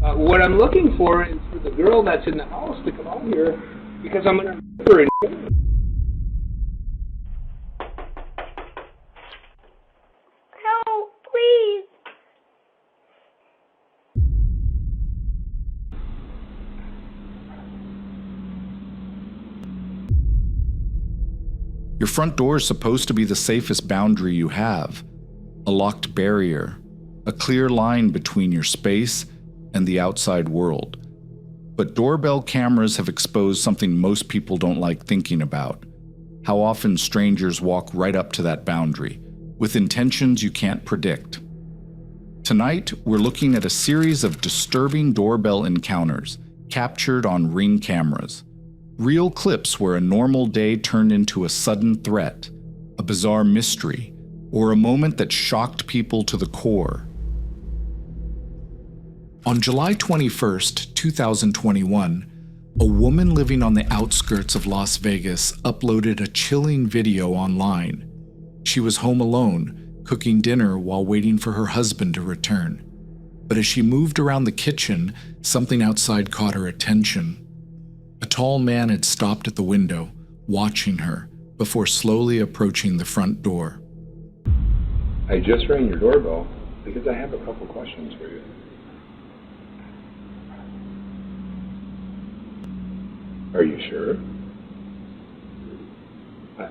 What I'm looking for is for the girl that's in the house to come out here because I'm going to rip her and kill her. Help, please. Your front door is supposed to be the safest boundary you have. A locked barrier, a clear line between your space and the outside world. But doorbell cameras have exposed something most people don't like thinking about. How often strangers walk right up to that boundary, with intentions you can't predict. Tonight, we're looking at a series of disturbing doorbell encounters captured on Ring cameras. Real clips where a normal day turned into a sudden threat, a bizarre mystery, or a moment that shocked people to the core. On July 21st, 2021, a woman living on the outskirts of Las Vegas uploaded a chilling video online. She was home alone, cooking dinner while waiting for her husband to return. But as she moved around the kitchen, something outside caught her attention. A tall man had stopped at the window, watching her, before slowly approaching the front door. I just rang your doorbell because I have a couple questions for you. Are you sure?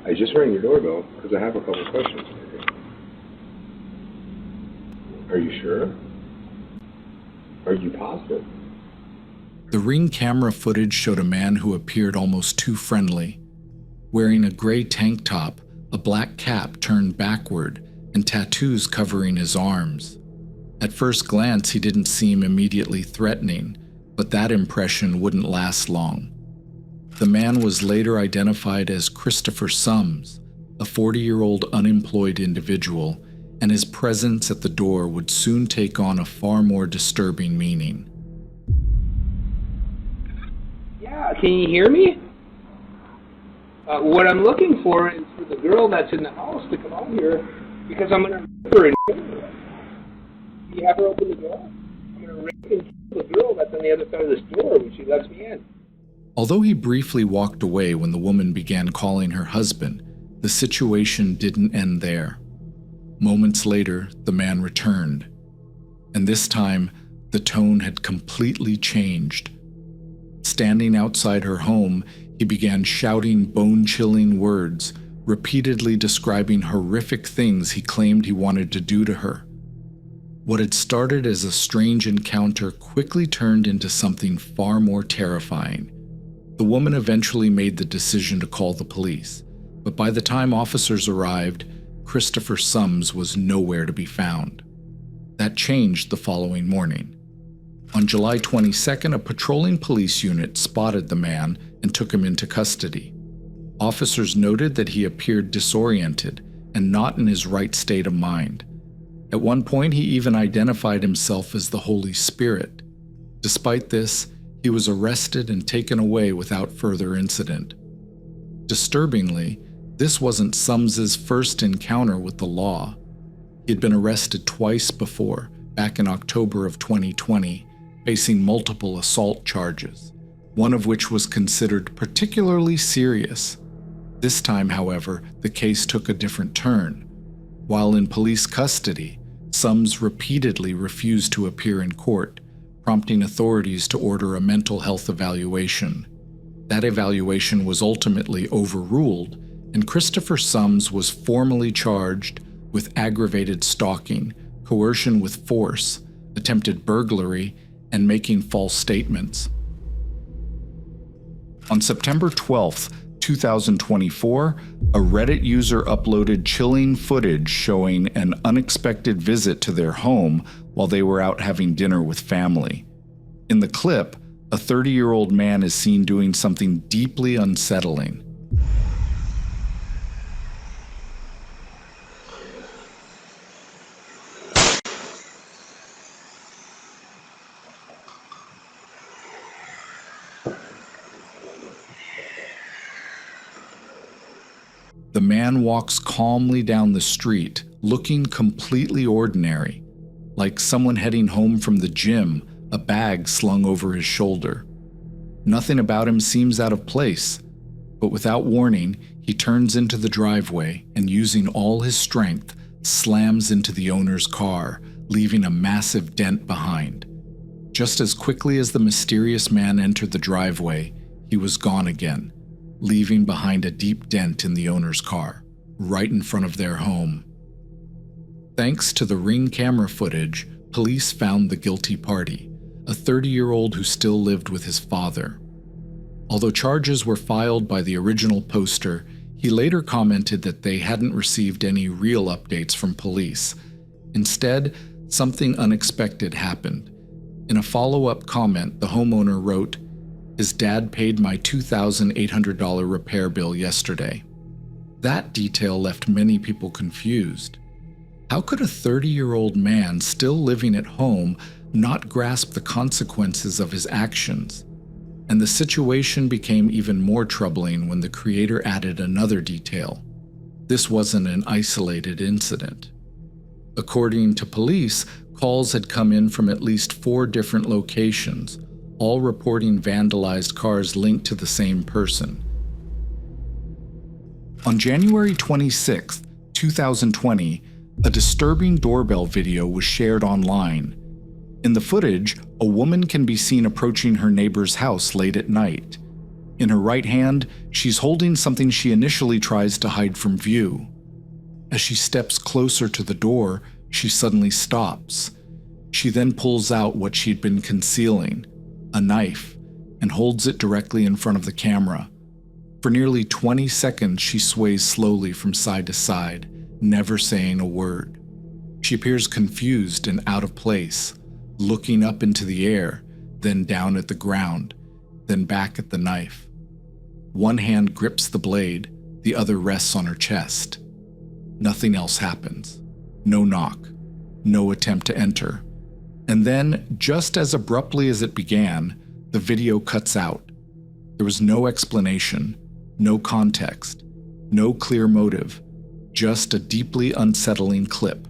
I just rang your doorbell because I have a couple questions for you. Are you sure? Are you positive? The Ring camera footage showed a man who appeared almost too friendly. Wearing a gray tank top, a black cap turned backward, and tattoos covering his arms. At first glance, he didn't seem immediately threatening, but that impression wouldn't last long. The man was later identified as Christopher Sums, a 40-year-old unemployed individual, and his presence at the door would soon take on a far more disturbing meaning. Yeah, can you hear me? What I'm looking for is for the girl that's in the house to come out here because I'm going to rip her and kill her. Can you have her open the door? I'm going to rip and kill the girl that's on the other side of this door when she lets me in. Although he briefly walked away when the woman began calling her husband, the situation didn't end there. Moments later, the man returned. And this time, the tone had completely changed. Standing outside her home, he began shouting bone-chilling words, repeatedly describing horrific things he claimed he wanted to do to her. What had started as a strange encounter quickly turned into something far more terrifying. The woman eventually made the decision to call the police, but by the time officers arrived, Christopher Sums was nowhere to be found. That changed the following morning. On July 22nd, a patrolling police unit spotted the man and took him into custody. Officers noted that he appeared disoriented and not in his right state of mind. At one point, he even identified himself as the Holy Spirit. Despite this, he was arrested and taken away without further incident. Disturbingly, this wasn't Sums's first encounter with the law. He had been arrested twice before, back in October of 2020, facing multiple assault charges, one of which was considered particularly serious. This time, however, the case took a different turn. While in police custody, Sums repeatedly refused to appear in court, prompting authorities to order a mental health evaluation. That evaluation was ultimately overruled, and Christopher Sums was formally charged with aggravated stalking, coercion with force, attempted burglary, and making false statements. On September 12th, 2024, a Reddit user uploaded chilling footage showing an unexpected visit to their home while they were out having dinner with family. In the clip, a 30-year-old man is seen doing something deeply unsettling. The man walks calmly down the street, looking completely ordinary, like someone heading home from the gym, a bag slung over his shoulder. Nothing about him seems out of place, but without warning, he turns into the driveway and, using all his strength, slams into the owner's car, leaving a massive dent behind. Just as quickly as the mysterious man entered the driveway, he was gone again, leaving behind a deep dent in the owner's car, right in front of their home. Thanks to the Ring camera footage, police found the guilty party, a 30-year-old who still lived with his father. Although charges were filed by the original poster, he later commented that they hadn't received any real updates from police. Instead, something unexpected happened. In a follow-up comment, the homeowner wrote, "His dad paid my $2,800 repair bill yesterday." That detail left many people confused. How could a 30-year-old man still living at home not grasp the consequences of his actions? And the situation became even more troubling when the creator added another detail. This wasn't an isolated incident. According to police, calls had come in from at least 4 different locations, all reporting vandalized cars linked to the same person. On January 26, 2020, a disturbing doorbell video was shared online. In the footage, a woman can be seen approaching her neighbor's house late at night. In her right hand, she's holding something she initially tries to hide from view. As she steps closer to the door, she suddenly stops. She then pulls out what she'd been concealing, a knife, and holds it directly in front of the camera. For nearly 20 seconds, she sways slowly from side to side, never saying a word. She appears confused and out of place, looking up into the air, then down at the ground, then back at the knife. One hand grips the blade, the other rests on her chest. Nothing else happens. No knock, no attempt to enter. And then, just as abruptly as it began, the video cuts out. There was no explanation, no context, no clear motive, just a deeply unsettling clip.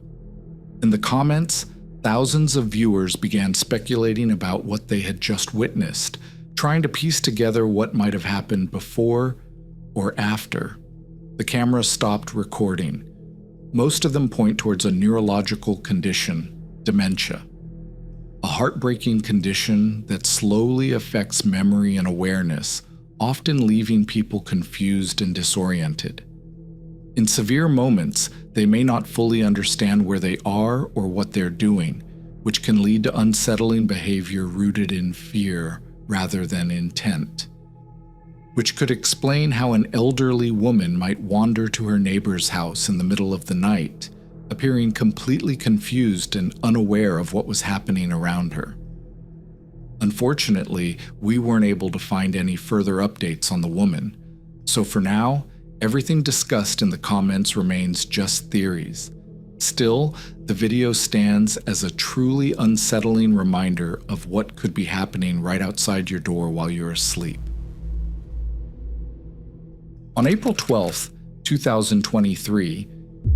In the comments, thousands of viewers began speculating about what they had just witnessed, trying to piece together what might have happened before or after. The camera stopped recording. Most of them point towards a neurological condition, dementia. A heartbreaking condition that slowly affects memory and awareness, often leaving people confused and disoriented. In severe moments, they may not fully understand where they are or what they're doing, which can lead to unsettling behavior rooted in fear rather than intent. Which could explain how an elderly woman might wander to her neighbor's house in the middle of the night, appearing completely confused and unaware of what was happening around her. Unfortunately, we weren't able to find any further updates on the woman, so for now, everything discussed in the comments remains just theories. Still, the video stands as a truly unsettling reminder of what could be happening right outside your door while you're asleep. On April 12, 2023,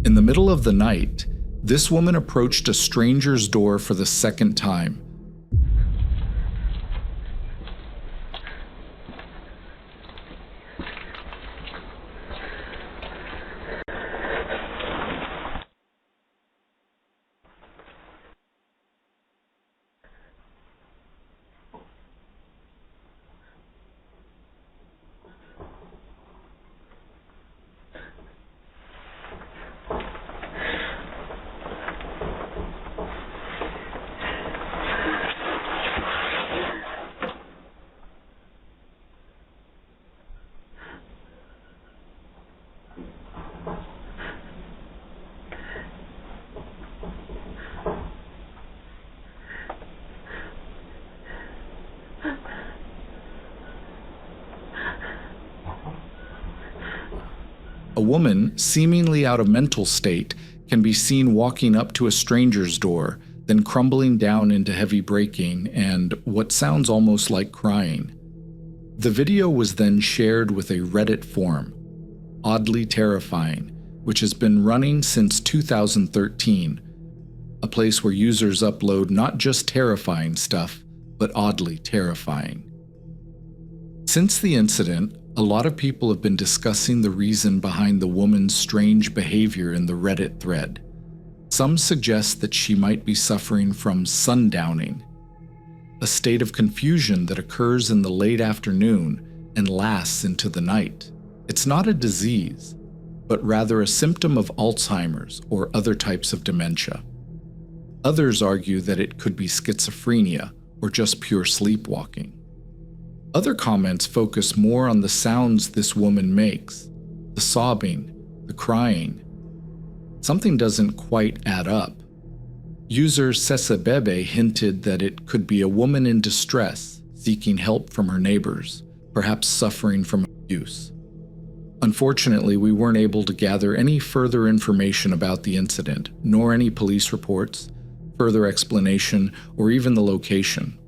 in the middle of the night, this woman approached a stranger's door for the second time. A woman, seemingly out of mental state, can be seen walking up to a stranger's door, then crumbling down into heavy breathing and what sounds almost like crying. The video was then shared with a Reddit forum, Oddly Terrifying, which has been running since 2013, a place where users upload not just terrifying stuff, but oddly terrifying. Since the incident, a lot of people have been discussing the reason behind the woman's strange behavior in the Reddit thread. Some suggest that she might be suffering from sundowning, a state of confusion that occurs in the late afternoon and lasts into the night. It's not a disease, but rather a symptom of Alzheimer's or other types of dementia. Others argue that it could be schizophrenia or just pure sleepwalking. Other comments focus more on the sounds this woman makes, the sobbing, the crying. Something doesn't quite add up. User Sesabebe hinted that it could be a woman in distress, seeking help from her neighbors, perhaps suffering from abuse. Unfortunately, we weren't able to gather any further information about the incident, nor any police reports, further explanation, or even the location.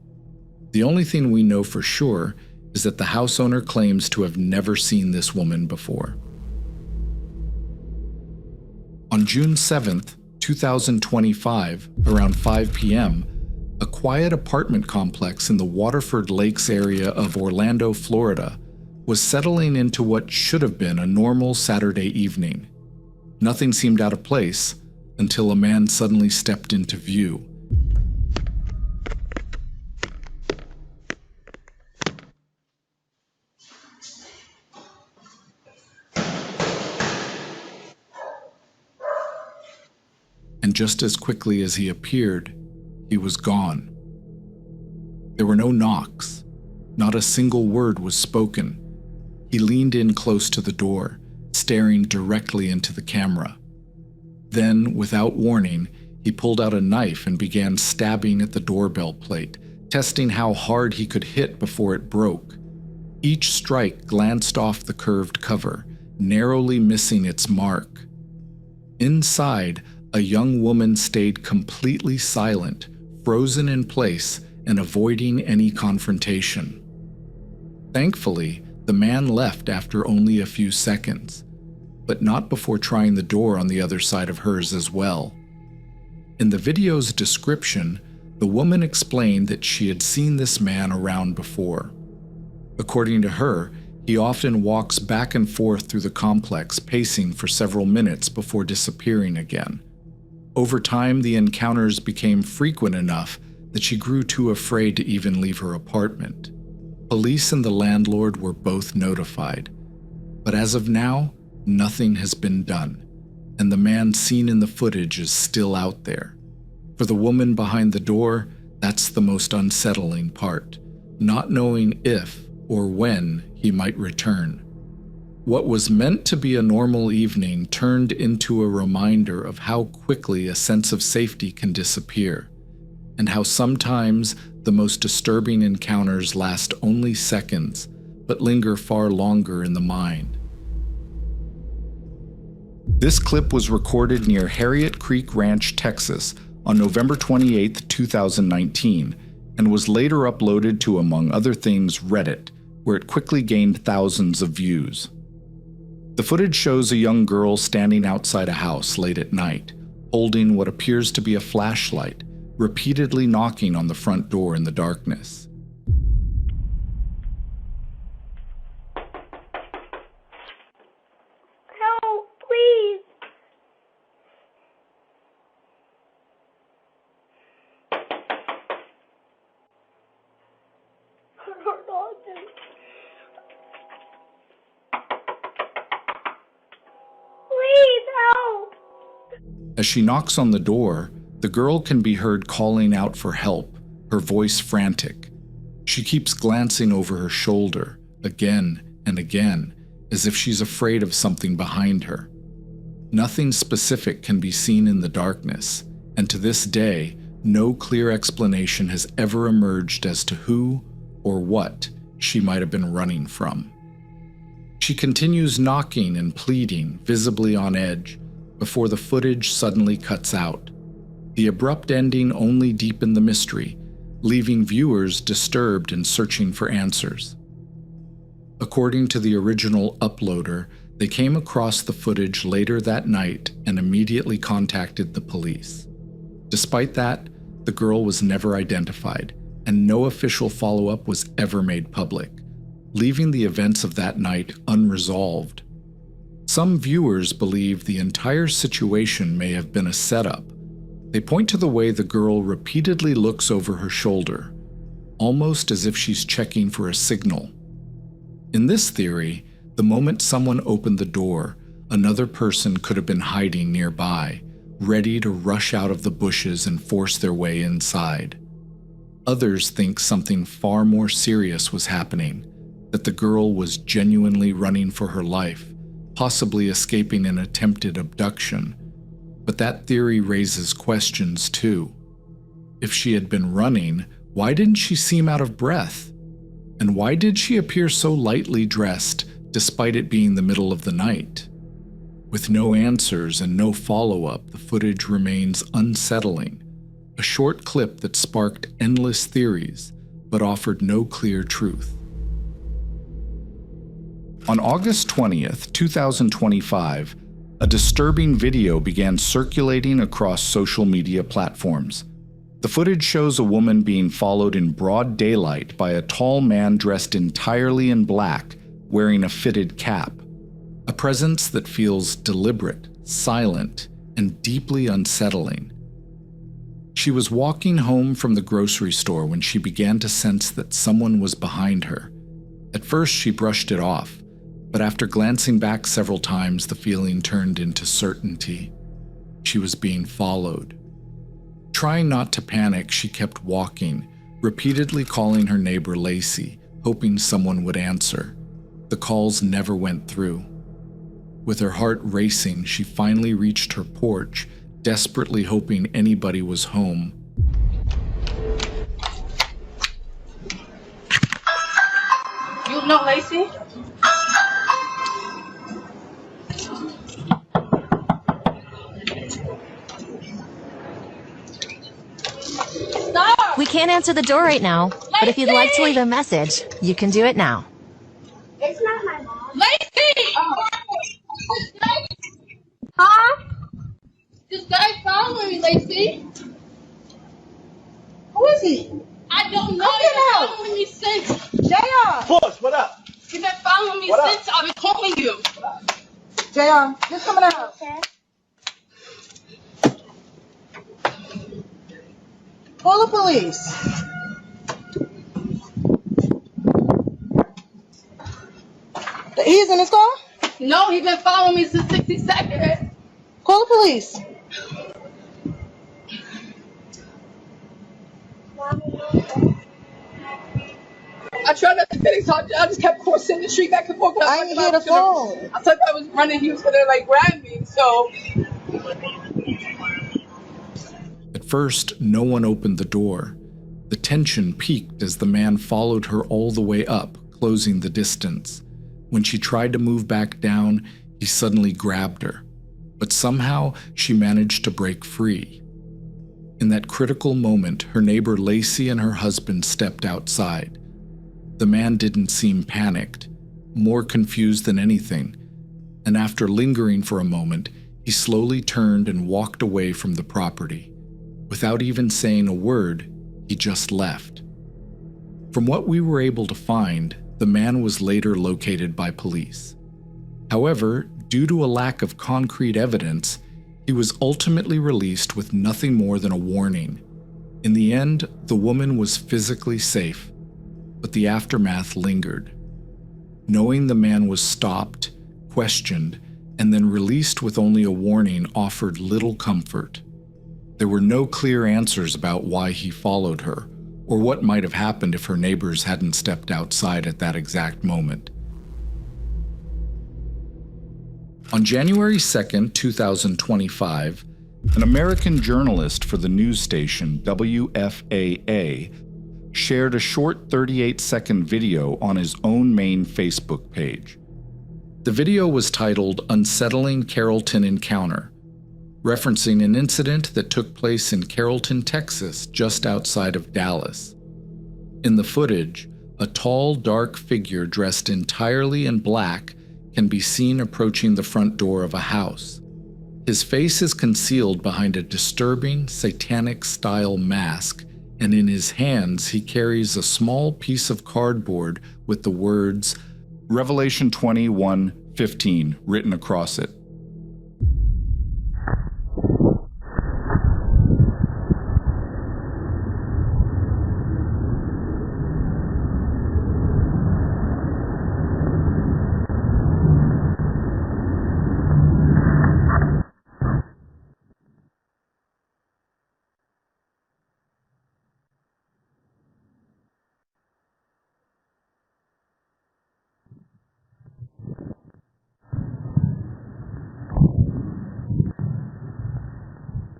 The only thing we know for sure is that the house owner claims to have never seen this woman before. On June 7th, 2025, around 5 p.m., a quiet apartment complex in the Waterford Lakes area of Orlando, Florida, was settling into what should have been a normal Saturday evening. Nothing seemed out of place until a man suddenly stepped into view. And just as quickly as he appeared, he was gone. There were no knocks. Not a single word was spoken. He leaned in close to the door, staring directly into the camera. Then, without warning, he pulled out a knife and began stabbing at the doorbell plate, testing how hard he could hit before it broke. Each strike glanced off the curved cover, narrowly missing its mark. Inside, a young woman stayed completely silent, frozen in place and avoiding any confrontation. Thankfully, the man left after only a few seconds, but not before trying the door on the other side of hers as well. In the video's description, the woman explained that she had seen this man around before. According to her, he often walks back and forth through the complex, pacing for several minutes before disappearing again. Over time, the encounters became frequent enough that she grew too afraid to even leave her apartment. Police and the landlord were both notified, but as of now, nothing has been done, and the man seen in the footage is still out there. For the woman behind the door, that's the most unsettling part, not knowing if or when he might return. What was meant to be a normal evening turned into a reminder of how quickly a sense of safety can disappear, and how sometimes the most disturbing encounters last only seconds, but linger far longer in the mind. This clip was recorded near Harriet Creek Ranch, Texas, on November 28, 2019, and was later uploaded to, among other things, Reddit, where it quickly gained thousands of views. The footage shows a young girl standing outside a house late at night, holding what appears to be a flashlight, repeatedly knocking on the front door in the darkness. Help, please. Please help. As she knocks on the door, the girl can be heard calling out for help, her voice frantic. She keeps glancing over her shoulder, again and again, as if she's afraid of something behind her. Nothing specific can be seen in the darkness, and to this day, no clear explanation has ever emerged as to who or what she might have been running from. She continues knocking and pleading, visibly on edge, before the footage suddenly cuts out. The abrupt ending only deepened the mystery, leaving viewers disturbed and searching for answers. According to the original uploader, they came across the footage later that night and immediately contacted the police. Despite that, the girl was never identified, and no official follow-up was ever made public, leaving the events of that night unresolved. Some viewers believe the entire situation may have been a setup. They point to the way the girl repeatedly looks over her shoulder, almost as if she's checking for a signal. In this theory, the moment someone opened the door, another person could have been hiding nearby, ready to rush out of the bushes and force their way inside. Others think something far more serious was happening, that the girl was genuinely running for her life, possibly escaping an attempted abduction. But that theory raises questions too. If she had been running, why didn't she seem out of breath? And why did she appear so lightly dressed, despite it being the middle of the night? With no answers and no follow-up, the footage remains unsettling, a short clip that sparked endless theories, but offered no clear truth. On August 20th, 2025, a disturbing video began circulating across social media platforms. The footage shows a woman being followed in broad daylight by a tall man dressed entirely in black, wearing a fitted cap. A presence that feels deliberate, silent, and deeply unsettling. She was walking home from the grocery store when she began to sense that someone was behind her. At first, she brushed it off, but after glancing back several times, the feeling turned into certainty. She was being followed. Trying not to panic, she kept walking, repeatedly calling her neighbor Lacey, hoping someone would answer. The calls never went through. With her heart racing, she finally reached her porch, desperately hoping anybody was home. You know Lacey? We can't answer the door right now, but if you'd like to leave a message, you can do it now. It's not my mom. Lacey! Huh? This guy's following me, Lacey. Who is he? I don't know. Come He's get been out. following me since. JR! Boss, what up? He's been following me What up? since I've been calling you. JR, just come in the house. Okay. Call the police. He's in his car? No, he's been following me since 60 seconds. Call the police. I tried not to finish, so I just kept crossing the street back and forth. I didn't hear the phone. I thought I was running, he was gonna like grab me, so. At first, no one opened the door. The tension peaked as the man followed her all the way up, closing the distance. When she tried to move back down, he suddenly grabbed her. But somehow, she managed to break free. In that critical moment, her neighbor Lacey and her husband stepped outside. The man didn't seem panicked, more confused than anything, and after lingering for a moment, he slowly turned and walked away from the property. Without even saying a word, he just left. From what we were able to find, the man was later located by police. However, due to a lack of concrete evidence, he was ultimately released with nothing more than a warning. In the end, the woman was physically safe, but the aftermath lingered. Knowing the man was stopped, questioned, and then released with only a warning offered little comfort. There were no clear answers about why he followed her, or what might have happened if her neighbors hadn't stepped outside at that exact moment. On January 2nd, 2025, an American journalist for the news station WFAA shared a short 38-second video on his own main Facebook page. The video was titled Unsettling Carrollton Encounter, referencing an incident that took place in Carrollton, Texas, just outside of Dallas. In the footage, a tall, dark figure dressed entirely in black can be seen approaching the front door of a house. His face is concealed behind a disturbing, satanic-style mask, and in his hands he carries a small piece of cardboard with the words Revelation 21:15 written across it.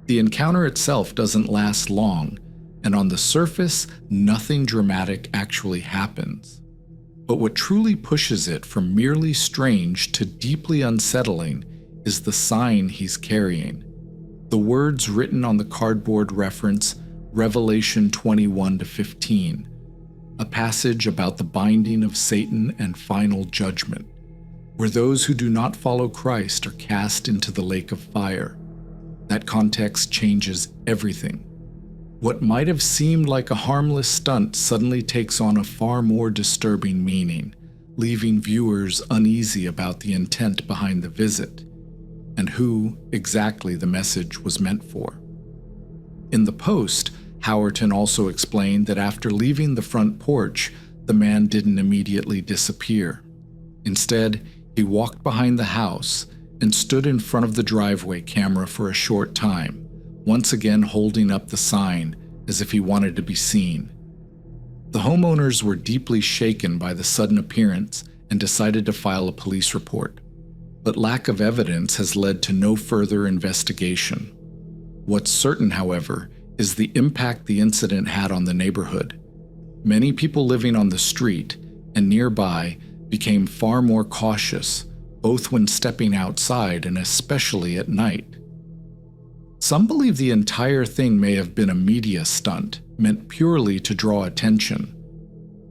The encounter itself doesn't last long, and on the surface, nothing dramatic actually happens. But what truly pushes it from merely strange to deeply unsettling is the sign he's carrying. The words written on the cardboard reference Revelation 21:15, a passage about the binding of Satan and final judgment, where those who do not follow Christ are cast into the lake of fire. That context changes everything. What might have seemed like a harmless stunt suddenly takes on a far more disturbing meaning, leaving viewers uneasy about the intent behind the visit, and who exactly the message was meant for. In the post, Howerton also explained that after leaving the front porch, the man didn't immediately disappear. Instead, he walked behind the house and stood in front of the driveway camera for a short time, once again holding up the sign as if he wanted to be seen. The homeowners were deeply shaken by the sudden appearance and decided to file a police report, but lack of evidence has led to no further investigation. What's certain, however, is the impact the incident had on the neighborhood. Many people living on the street and nearby became far more cautious, both when stepping outside and especially at night. Some believe the entire thing may have been a media stunt, meant purely to draw attention.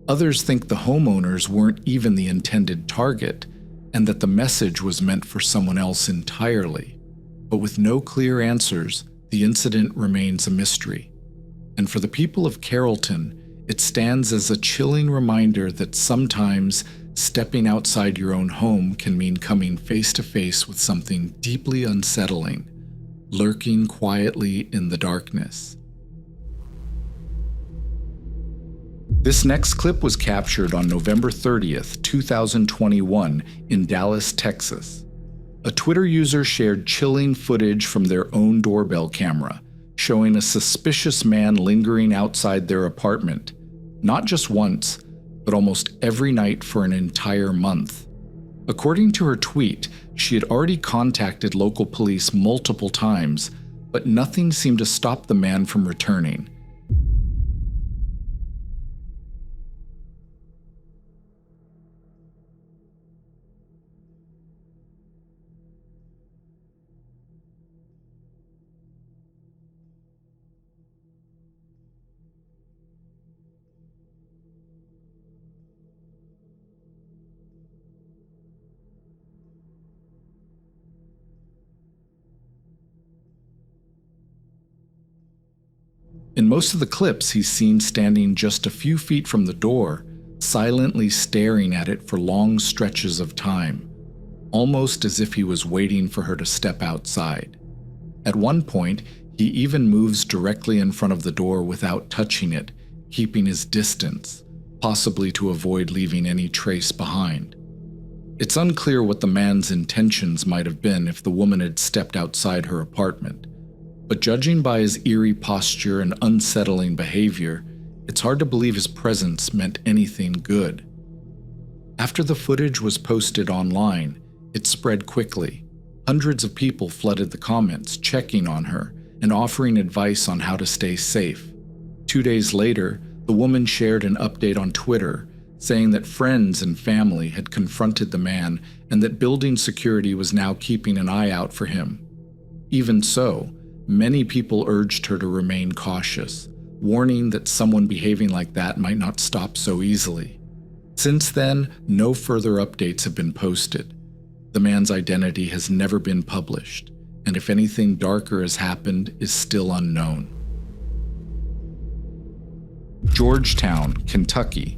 Others think the homeowners weren't even the intended target, and that the message was meant for someone else entirely. But with no clear answers, the incident remains a mystery. And for the people of Carrollton, it stands as a chilling reminder that sometimes stepping outside your own home can mean coming face to face with something deeply unsettling, lurking quietly in the darkness. This next clip was captured on November 30th, 2021 in Dallas, Texas. A Twitter user shared chilling footage from their own doorbell camera, showing a suspicious man lingering outside their apartment, not just once, but almost every night for an entire month. According to her tweet, she had already contacted local police multiple times, but nothing seemed to stop the man from returning. In most of the clips, he's seen standing just a few feet from the door, silently staring at it for long stretches of time, almost as if he was waiting for her to step outside. At one point, he even moves directly in front of the door without touching it, keeping his distance, possibly to avoid leaving any trace behind. It's unclear what the man's intentions might have been if the woman had stepped outside her apartment, but judging by his eerie posture and unsettling behavior, it's hard to believe his presence meant anything good. After the footage was posted online, it spread quickly. Hundreds of people flooded the comments, checking on her and offering advice on how to stay safe. 2 days later, the woman shared an update on Twitter, saying that friends and family had confronted the man and that building security was now keeping an eye out for him. Even so, many people urged her to remain cautious, warning that someone behaving like that might not stop so easily. Since then, no further updates have been posted. The man's identity has never been published, and if anything darker has happened is still unknown. Georgetown, Kentucky,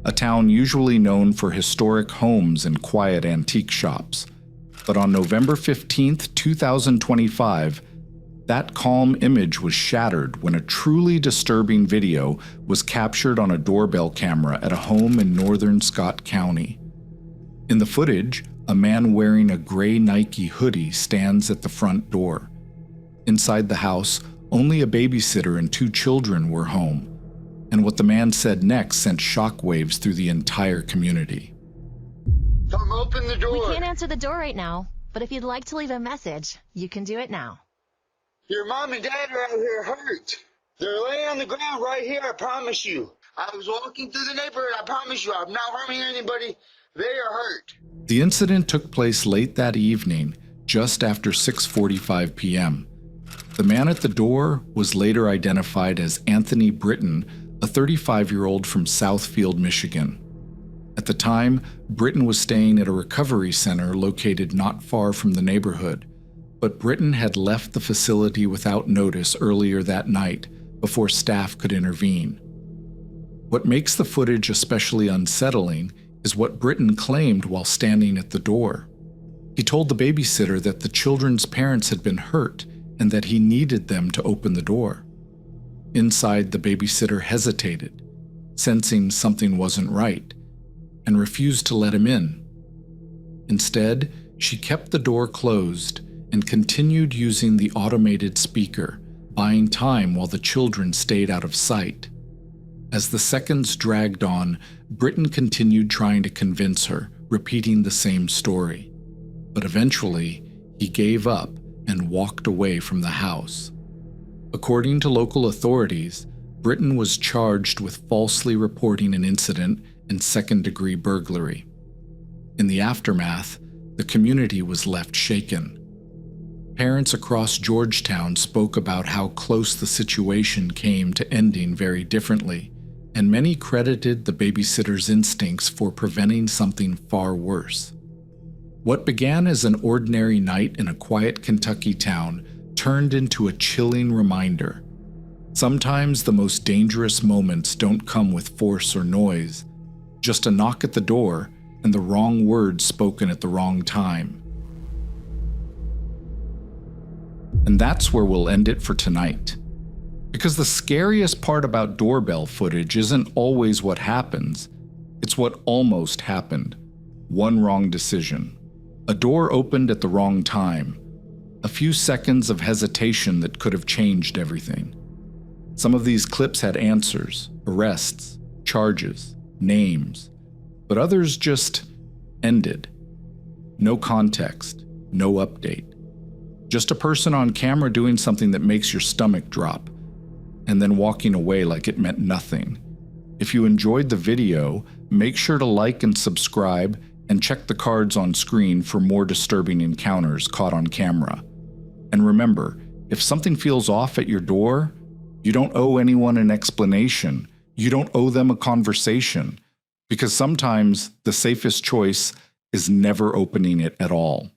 a town usually known for historic homes and quiet antique shops. But on November 15, 2025, that calm image was shattered when a truly disturbing video was captured on a doorbell camera at a home in northern Scott County. In the footage, a man wearing a gray Nike hoodie stands at the front door. Inside the house, only a babysitter and 2 children were home, and what the man said next sent shockwaves through the entire community. Tom, open the door. We can't answer the door right now, but if you'd like to leave a message, you can do it now. Your mom and dad are out here hurt. They're laying on the ground right here, I promise you. I was walking through the neighborhood, I promise you. I'm not harming anybody. They are hurt. The incident took place late that evening, just after 6:45 p.m. The man at the door was later identified as Anthony Britton, a 35-year-old from Southfield, Michigan. At the time, Britton was staying at a recovery center located not far from the neighborhood, but Britton had left the facility without notice earlier that night before staff could intervene. What makes the footage especially unsettling is what Britton claimed while standing at the door. He told the babysitter that the children's parents had been hurt and that he needed them to open the door. Inside, the babysitter hesitated, sensing something wasn't right, and refused to let him in. Instead, she kept the door closed and continued using the automated speaker, buying time while the children stayed out of sight. As the seconds dragged on, Britton continued trying to convince her, repeating the same story. But eventually, he gave up and walked away from the house. According to local authorities, Britton was charged with falsely reporting an incident and second-degree burglary. In the aftermath, the community was left shaken. Parents across Georgetown spoke about how close the situation came to ending very differently, and many credited the babysitter's instincts for preventing something far worse. What began as an ordinary night in a quiet Kentucky town turned into a chilling reminder. Sometimes the most dangerous moments don't come with force or noise, just a knock at the door and the wrong words spoken at the wrong time. And that's where we'll end it for tonight. Because the scariest part about doorbell footage isn't always what happens, it's what almost happened. One wrong decision. A door opened at the wrong time. A few seconds of hesitation that could have changed everything. Some of these clips had answers, arrests, charges, names, but others just ended. No context, no update. Just a person on camera doing something that makes your stomach drop, and then walking away like it meant nothing. If you enjoyed the video, make sure to like and subscribe, and check the cards on screen for more disturbing encounters caught on camera. And remember, if something feels off at your door, you don't owe anyone an explanation. You don't owe them a conversation, because sometimes the safest choice is never opening it at all.